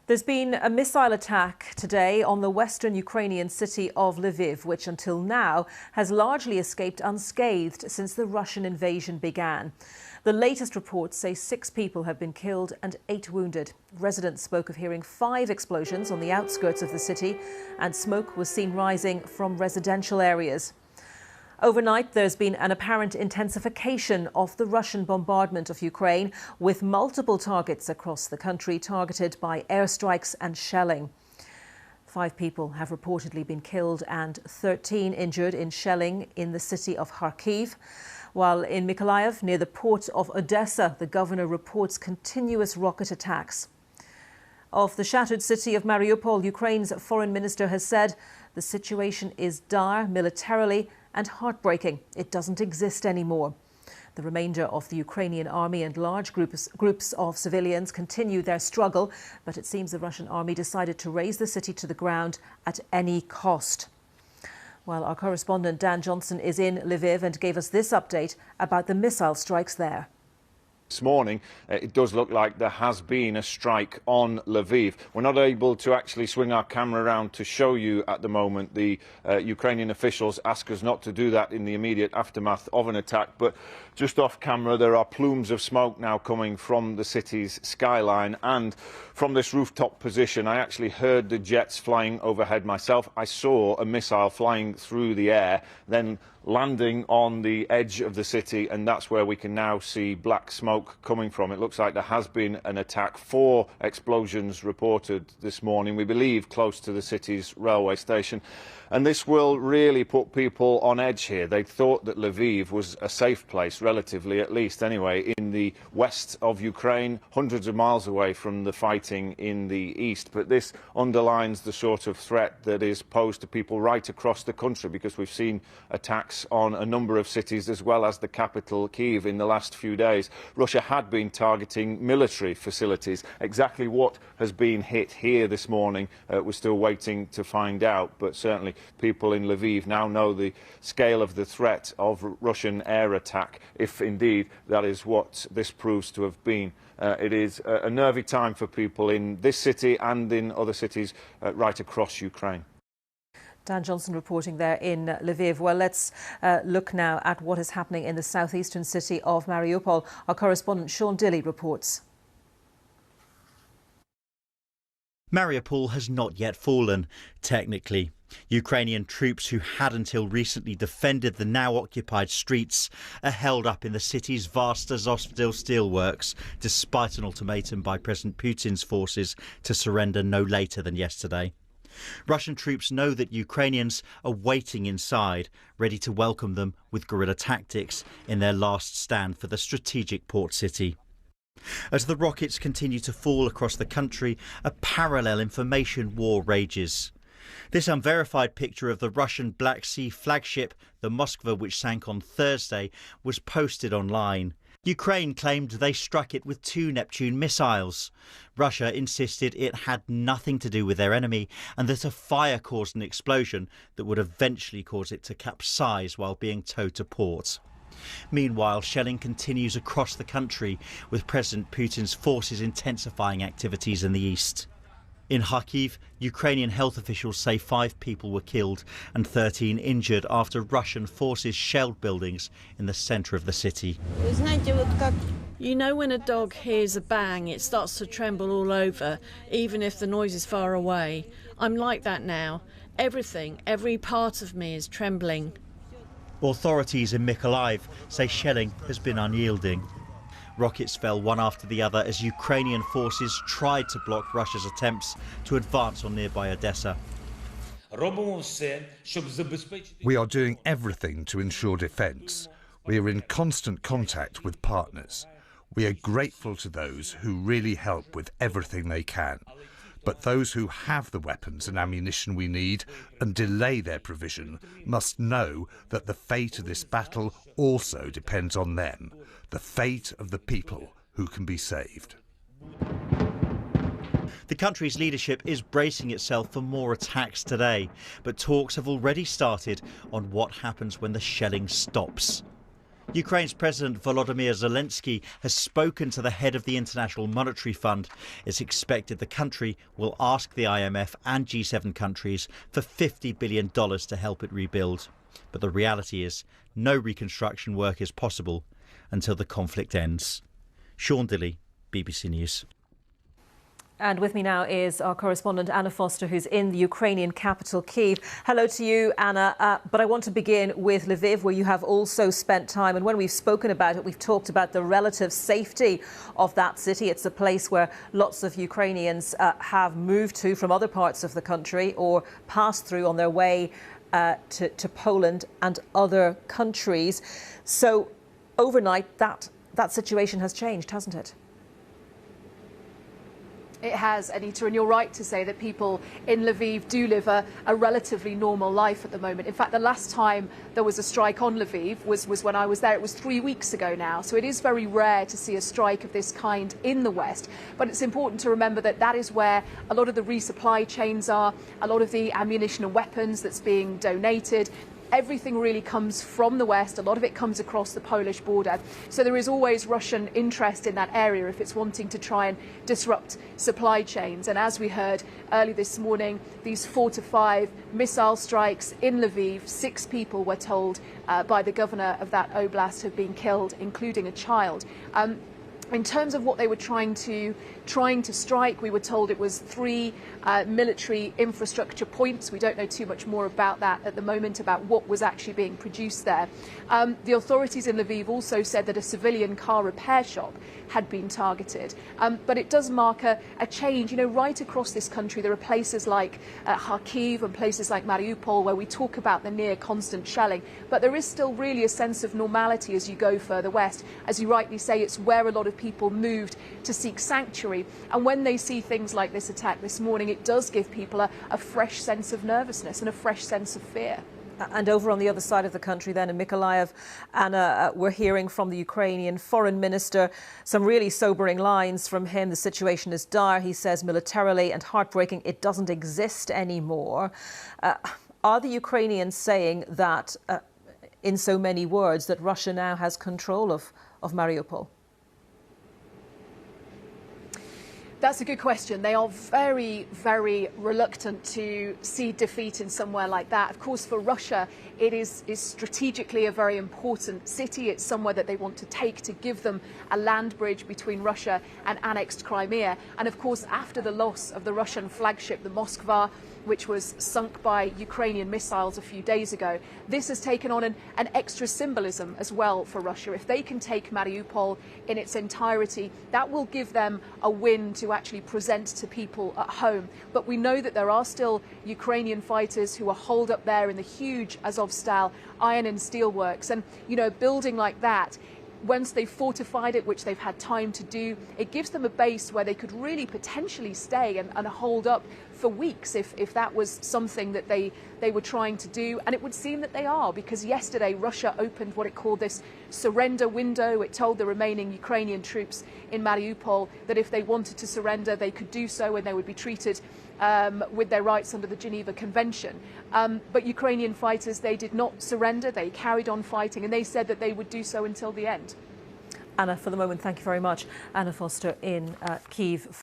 There's been a missile attack today on the western Ukrainian city of Lviv, which until now has largely escaped unscathed since the Russian invasion began. The latest reports say 6 people have been killed and 8 wounded. Residents spoke of hearing 5 explosions on the outskirts of the city, and smoke was seen rising from residential areas. Overnight, there's been an apparent intensification of the Russian bombardment of Ukraine, with multiple targets across the country targeted by airstrikes and shelling. 5 people have reportedly been killed and 13 injured in shelling in the city of Kharkiv, while in Mykolaiv, near the port of Odessa, the governor reports continuous rocket attacks. Of the shattered city of Mariupol, Ukraine's foreign minister has said the situation is dire militarily and heartbreaking. It doesn't exist anymore. The remainder of the Ukrainian army and large groups of civilians continue their struggle, but it seems the Russian army decided to raze the city to the ground at any cost. Well, our correspondent Dan Johnson is in Lviv and gave us this update about the missile strikes there. This morning, it does look like there has been a strike on Lviv. We're not able to actually swing our camera around to show you at the moment. The Ukrainian officials ask us not to do that in the immediate aftermath of an attack. But just off camera, there are plumes of smoke now coming from the city's skyline. And from this rooftop position, I actually heard the jets flying overhead myself. I saw a missile flying through the air, then landing on the edge of the city, and that's where we can now see black smoke coming from. It looks like there has been an attack. 4 explosions reported this morning, we believe close to the city's railway station. And this will really put people on edge here. They thought that Lviv was a safe place, relatively at least anyway, in the west of Ukraine, hundreds of miles away from the fighting in the east. But this underlines the sort of threat that is posed to people right across the country, because we've seen attacks on a number of cities as well as the capital, Kyiv, in the last few days. Russia had been targeting military facilities. Exactly what has been hit here this morning, we're still waiting to find out, but certainly people in Lviv now know the scale of the threat of Russian air attack, if indeed that is what this proves to have been. It is a nervy time for people in this city and in other cities right across Ukraine. Dan Johnson reporting there in Lviv. Well, let's look now at what is happening in the southeastern city of Mariupol. Our correspondent Sean Dilley reports. Mariupol has not yet fallen, technically. Ukrainian troops who had until recently defended the now occupied streets are held up in the city's vast Azovstal steelworks, despite an ultimatum by President Putin's forces to surrender no later than yesterday. Russian troops know that Ukrainians are waiting inside, ready to welcome them with guerrilla tactics in their last stand for the strategic port city. As the rockets continue to fall across the country, a parallel information war rages. This unverified picture of the Russian Black Sea flagship, the Moskva, which sank on Thursday, was posted online. Ukraine claimed they struck it with 2 Neptune missiles. Russia insisted it had nothing to do with their enemy and that a fire caused an explosion that would eventually cause it to capsize while being towed to port. Meanwhile, shelling continues across the country, with President Putin's forces intensifying activities in the east. In Kharkiv, Ukrainian health officials say 5 people were killed and 13 injured after Russian forces shelled buildings in the centre of the city. You know, when a dog hears a bang, it starts to tremble all over, even if the noise is far away. I'm like that now. Everything, every part of me is trembling. Authorities in Mykolaiv say shelling has been unyielding. Rockets fell one after the other as Ukrainian forces tried to block Russia's attempts to advance on nearby Odessa. We are doing everything to ensure defence. We are in constant contact with partners. We are grateful to those who really help with everything they can. But those who have the weapons and ammunition we need and delay their provision must know that the fate of this battle also depends on them, the fate of the people who can be saved. The country's leadership is bracing itself for more attacks today, but talks have already started on what happens when the shelling stops. Ukraine's President Volodymyr Zelensky has spoken to the head of the International Monetary Fund. It's expected the country will ask the IMF and G7 countries for $50 billion to help it rebuild. But the reality is no reconstruction work is possible until the conflict ends. Sean Dilley, BBC News. And with me now is our correspondent Anna Foster, who's in the Ukrainian capital, Kyiv. Hello to you, Anna. But I want to begin with Lviv, where you have also spent time. And when we've spoken about it, we've talked about the relative safety of that city. It's a place where lots of Ukrainians have moved to from other parts of the country or passed through on their way to Poland and other countries. So overnight, that situation has changed, hasn't it? It has, Anita, and you're right to say that people in Lviv do live a relatively normal life at the moment. In fact, the last time there was a strike on Lviv was when I was there. It was 3 weeks ago now. So it is very rare to see a strike of this kind in the West. But it's important to remember that that is where a lot of the resupply chains are, a lot of the ammunition and weapons that's being donated. Everything really comes from the West. A lot of it comes across the Polish border. So there is always Russian interest in that area if it's wanting to try and disrupt supply chains. And as we heard early this morning, these 4 to 5 missile strikes in Lviv, 6 people were told by the governor of that oblast have been killed, including a child. In terms of what they were trying to strike, we were told it was 3 military infrastructure points. We don't know too much more about that at the moment, about what was actually being produced there. The authorities in Lviv also said that a civilian car repair shop had been targeted. But it does mark a change. You know, right across this country, there are places like Kharkiv and places like Mariupol where we talk about the near constant shelling. But there is still really a sense of normality as you go further west. As you rightly say, it's where a lot of people moved to seek sanctuary. And when they see things like this attack this morning, it does give people a fresh sense of nervousness and a fresh sense of fear. And over on the other side of the country then in Mykolaiv, Anna, we're hearing from the Ukrainian foreign minister some really sobering lines from him. The situation is dire, he says, militarily and heartbreaking. It doesn't exist anymore. Are the Ukrainians saying that, in so many words, that Russia now has control of Mariupol? That's a good question. They are very, very reluctant to see defeat in somewhere like that. Of course, for Russia, it is strategically a very important city. It's somewhere that they want to take to give them a land bridge between Russia and annexed Crimea. And of course, after the loss of the Russian flagship, the Moskva, which was sunk by Ukrainian missiles a few days ago, this has taken on an extra symbolism as well for Russia. If they can take Mariupol in its entirety, that will give them a win to actually present to people at home. But we know that there are still Ukrainian fighters who are holed up there in the huge Azovstal iron and steel works. And, you know, a building like that, once they've fortified it, which they've had time to do, it gives them a base where they could really potentially stay and hold up for weeks if that was something that they were trying to do. And it would seem that they are, because yesterday Russia opened what it called this surrender window. It told the remaining Ukrainian troops in Mariupol that if they wanted to surrender, they could do so and they would be treated with their rights under the Geneva Convention. But Ukrainian fighters, they did not surrender. They carried on fighting, and they said that they would do so until the end. Anna, for the moment, thank you very much. Anna Foster in Kyiv.